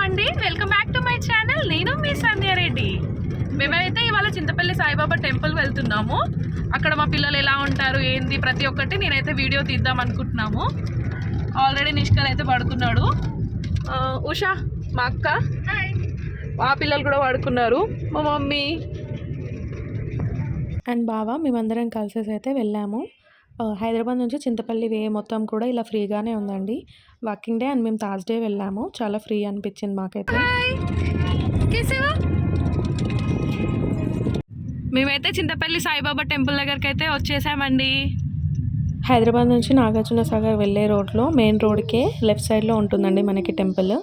అండి, welcome back to my channel. నేను మీ సంధ్యారెడ్డి. మేమైతే ఇవాళ చింతపల్లి సాయిబాబా టెంపుల్ వెళ్తున్నాము. అక్కడ మా పిల్లలు ఎలా ఉంటారు ఏంది ప్రతి ఒక్కటి నేనైతే వీడియో తీద్దాం అనుకుంటున్నాము. ఆల్రెడీ నిష్కల్ అయితే పడుకున్నాడు. ఉషా మా అక్క, మా పిల్లలు కూడా పడుకున్నారు. మా మమ్మీ అండ్ బావ మేమందరం కలిసేసి అయితే వెళ్ళాము. హైదరాబాద్ నుంచి చింతపల్లి వే మొత్తం కూడా ఇలా ఫ్రీగానే ఉందండి. వర్కింగ్ డే అండ్ మేము థర్స్డే వెళ్ళాము. చాలా ఫ్రీ అనిపించింది మాకైతే. మేమైతే చింతపల్లి సాయిబాబా టెంపుల్ దగ్గరికి అయితే వచ్చేసామండి. హైదరాబాద్ నుంచి నాగార్జున సాగర్ వెళ్ళే రోడ్లో మెయిన్ రోడ్కే లెఫ్ట్ సైడ్లో ఉంటుందండి మనకి టెంపుల్.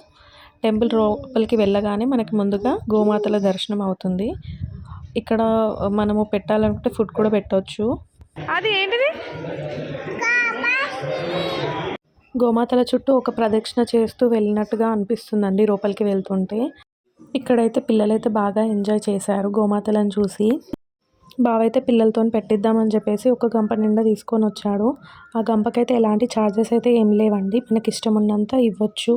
టెంపుల్ లోపలికి వెళ్ళగానే మనకి ముందుగా గోమాతల దర్శనం అవుతుంది. ఇక్కడ మనము పెట్టాలనుకుంటే ఫుడ్ కూడా పెట్టవచ్చు. అది ఏంటిది? గోమాతల చుట్టూ ఒక ప్రదక్షిణ చేస్తూ వెళ్ళినట్టుగా అనిపిస్తుందండి లోపలికి వెళ్తుంటే. ఇక్కడైతే పిల్లలైతే బాగా ఎంజాయ్ చేశారు గోమాతలను చూసి. బావైతే పిల్లలతో పెట్టిద్దామని చెప్పేసి ఒక గంప నిండా తీసుకొని వచ్చాడు. ఆ గంపకైతే ఎలాంటి ఛార్జెస్ అయితే ఏం లేవండి. మనకి ఇష్టం ఉన్నంత ఇవ్వచ్చు.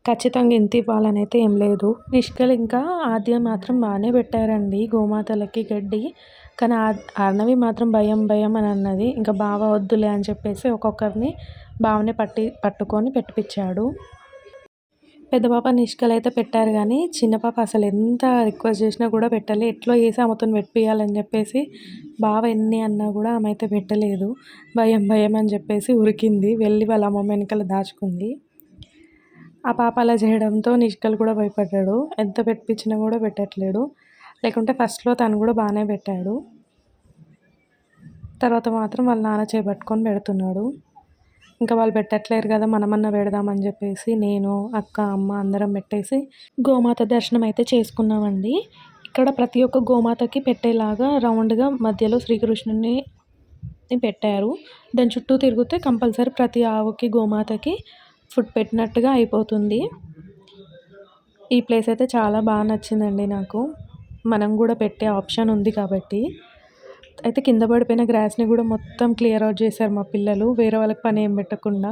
ఖచ్చితంగా ఇంత ఇవ్వాలని అయితే ఏం లేదు. నిష్కల్ ఇంకా ఆద్య మాత్రం బాగానే పెట్టారండి గోమాతలకి గడ్డి. కానీ అర్ణవి మాత్రం భయం భయం అని అన్నది. ఇంకా బావ వద్దులే అని చెప్పేసి ఒక్కొక్కరిని బావనే పట్టుకొని పెట్టిపించాడు. పెద్ద పాప నిష్కల్ అయితే పెట్టారు కానీ చిన్న పాప అసలు ఎంత రిక్వెస్ట్ చేసినా కూడా పెట్టలే. ఎట్లా చేసి ఆమెతో పెట్టియాలని చెప్పేసి బావ ఎన్ని అన్నా కూడా ఆమె అయితే పెట్టలేదు. భయం భయం అని చెప్పేసి ఉరికింది. వెళ్ళి వాళ్ళ అమ్మ వెనకాల దాచుకుంది. ఆ పాప అలా చేయడంతో నిష్కల్ కూడా భయపడ్డాడు. ఎంత పెట్టించినా కూడా పెట్టట్లేడు. లేకుంటే ఫస్ట్లో తను కూడా బాగానే పెట్టాడు. తర్వాత మాత్రం వాళ్ళ నాన్న చేపట్టుకొని పెడుతున్నాడు. ఇంకా వాళ్ళు పెట్టట్లేరు కదా మనమన్నా పెడదామని చెప్పేసి నేను అక్క అమ్మ అందరం పెట్టేసి గోమాత దర్శనం అయితే చేసుకున్నామండి. ఇక్కడ ప్రతి ఒక్క గోమాతకి పెట్టేలాగా రౌండ్గా మధ్యలో శ్రీకృష్ణుని పెట్టారు. దాని చుట్టూ తిరిగితే కంపల్సరీ ప్రతి ఆవుకి గోమాతకి ఫుడ్ పెట్టినట్టుగా అయిపోతుంది. ఈ ప్లేస్ అయితే చాలా బాగా నచ్చిందండి నాకు. మనం కూడా పెట్టే ఆప్షన్ ఉంది కాబట్టి. అయితే కింద పడిపోయిన గ్రాస్ని కూడా మొత్తం క్లియర్ అవుట్ చేశారు మా పిల్లలు. వేరే వాళ్ళకి పని ఏం పెట్టకుండా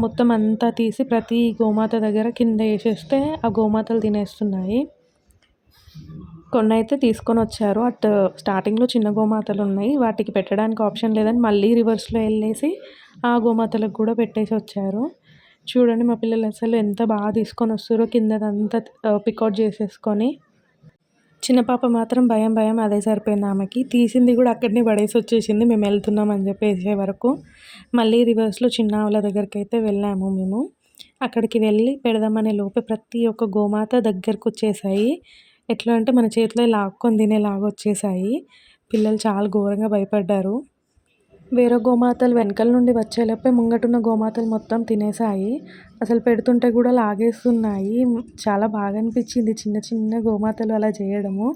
మొత్తం అంతా తీసి ప్రతి గోమాత దగ్గర కింద వేసేస్తే ఆ గోమాతలు తినేస్తున్నాయి. కొన్ని అయితే తీసుకొని వచ్చారు. అటు స్టార్టింగ్లో చిన్న గోమాతలు ఉన్నాయి, వాటికి పెట్టడానికి ఆప్షన్ లేదని మళ్ళీ రివర్స్లో వెళ్ళేసి ఆ గోమాతలకు కూడా పెట్టేసి వచ్చారు. చూడండి మా పిల్లలు అసలు ఎంత బాగా తీసుకొని వస్తారో కిందదంతా పికౌట్ చేసేసుకొని. చిన్న పాప మాత్రం భయం భయం అదే సరిపోయింది ఆమెకి. తీసింది కూడా అక్కడనే పడేసి వచ్చేసింది మేము వెళ్తున్నాం అని చెప్పేసే వరకు. మళ్ళీ రివర్స్లో చిన్న ఆవుల దగ్గరికి అయితే వెళ్ళాము మేము. అక్కడికి వెళ్ళి పెడదామనే లోపే ప్రతి ఒక్క గోమాత దగ్గరకు వచ్చేసాయి. ఎట్లా అంటే మన చేతిలో లాక్కొని తినేలాగా వచ్చేసాయి. పిల్లలు చాలా ఘోరంగా భయపడ్డారు. వేరే గోమాతలు వెనకాల నుండి వచ్చేలోపే ముంగటున్న గోమాతలు మొత్తం తినేసాయి. అసలు పెడుతుంటే కూడా లాగేస్తున్నాయి. చాలా బాగా అనిపించింది చిన్న చిన్న గోమాతలు అలా చేయడము.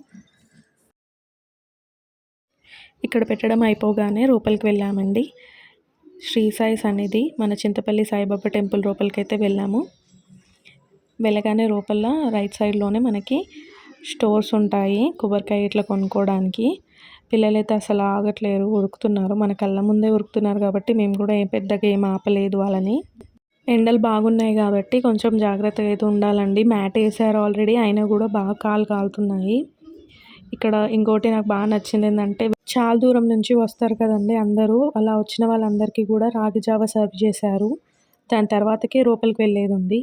ఇక్కడ పెట్టడం అయిపోగానే లోపలికి వెళ్ళామండి. శ్రీ సాయి సన్నిధి మన చింతపల్లి సాయిబాబా టెంపుల్ లోపలికి అయితే వెళ్ళాము. వెళ్ళగానే లోపల రైట్ సైడ్లోనే మనకి స్టోర్స్ ఉంటాయి కొబ్బరికాయ ఇట్లా కొనుక్కోవడానికి. పిల్లలైతే అసలు ఆగట్లేరు, ఉరుకుతున్నారు. మన కళ్ళ ముందే ఉరుకుతున్నారు కాబట్టి మేము కూడా పెద్దగా ఏం ఆపలేదు వాళ్ళని. ఎండలు బాగున్నాయి కాబట్టి కొంచెం జాగ్రత్తగా అయితే ఉండాలండి. మ్యాట్ వేసారు ఆల్రెడీ, అయినా కూడా బాగా కాలుతున్నాయి. ఇక్కడ ఇంకోటి నాకు బాగా నచ్చింది ఏంటంటే చాలా దూరం నుంచి వస్తారు కదండి అందరూ. అలా వచ్చిన వాళ్ళందరికీ కూడా రాగి జావ సర్వ్ చేశారు. దాని తర్వాతకే లోపలికి వెళ్ళేది ఉంది.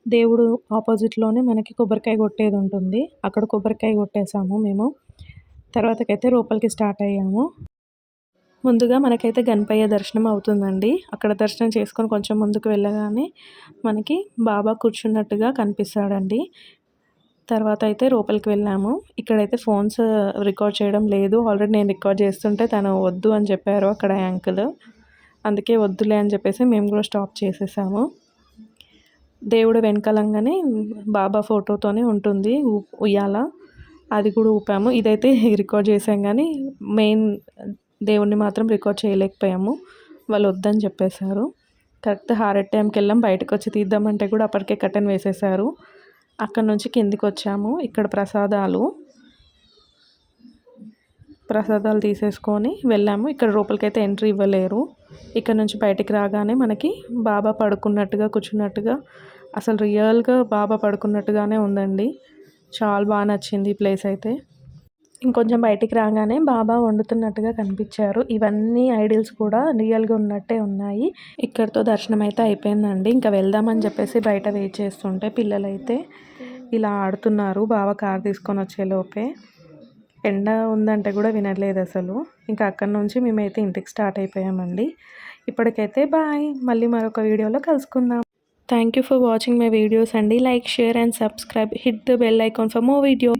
దేవుడు ఆపోజిట్లోనే మనకి కొబ్బరికాయ కొట్టేది ఉంటుంది. అక్కడ కొబ్బరికాయ కొట్టేసాము మేము. తర్వాతకైతే లోపలికి స్టార్ట్ అయ్యాము. ముందుగా మనకైతే గణపయ్య దర్శనం అవుతుందండి. అక్కడ దర్శనం చేసుకొని కొంచెం ముందుకు వెళ్ళగానే మనకి బాబా కూర్చున్నట్టుగా కనిపిస్తాడండి. తర్వాత అయితే లోపలికి వెళ్ళాము. ఇక్కడైతే ఫోన్స్ రికార్డ్ చేయడం లేదు. ఆల్రెడీ నేను రికార్డ్ చేస్తుంటే తను వద్దు అని చెప్పారు అక్కడ యాంకుల్. అందుకే వద్దులే అని చెప్పేసి మేము కూడా స్టాప్ చేసేసాము. దేవుడు వెనకాలంగానే బాబా ఫోటోతోనే ఉంటుంది ఉయ్యాల, అది కూడా ఊపాము. ఇదైతే రికార్డ్ చేసాం కానీ మెయిన్ దేవుణ్ణి మాత్రం రికార్డ్ చేయలేకపోయాము. వాళ్ళు వద్దని చెప్పేశారు. కరెక్ట్ హారతి టైంకి వెళ్ళాం. బయటకు వచ్చి తీద్దామంటే కూడా అప్పటికే కర్టెన్ వేసేసారు. అక్కడ నుంచి కిందికి వచ్చాము. ఇక్కడ ప్రసాదాలు తీసేసుకొని వెళ్ళాము. ఇక్కడ లోపలికైతే ఎంట్రీ ఇవ్వలేరు. ఇక్కడ నుంచి బయటికి రాగానే మనకి బాబా పడుకున్నట్టుగా కూర్చున్నట్టుగా అసలు రియల్గా బాబా పడుకున్నట్టుగానే ఉందండి. చాలా బాగా నచ్చింది ఈ ప్లేస్ అయితే. ఇంకొంచెం బయటికి రాగానే బాబా వండుతున్నట్టుగా కనిపించారు. ఇవన్నీ ఐడిల్స్ కూడా రియల్గా ఉన్నట్టే ఉన్నాయి. ఇక్కడితో దర్శనం అయితే అయిపోయిందండి. ఇంకా వెళ్దామని చెప్పేసి బయట వెయిట్ చేస్తుంటే పిల్లలైతే ఇలా ఆడుతున్నారు. బాబా కార్ తీసుకొని వచ్చేలోపే. ఎండ ఉందంటే కూడా వినట్లేదు అసలు. ఇంకా అక్కడి నుంచి మేమైతే ఇంటికి స్టార్ట్ అయిపోయామండి. ఇప్పటికైతే బాయ్. మళ్ళీ మరొక వీడియోలో కలుసుకుందాం. Thank you for watching my videos అండి. Like, share and subscribe. Hit the bell icon for more video.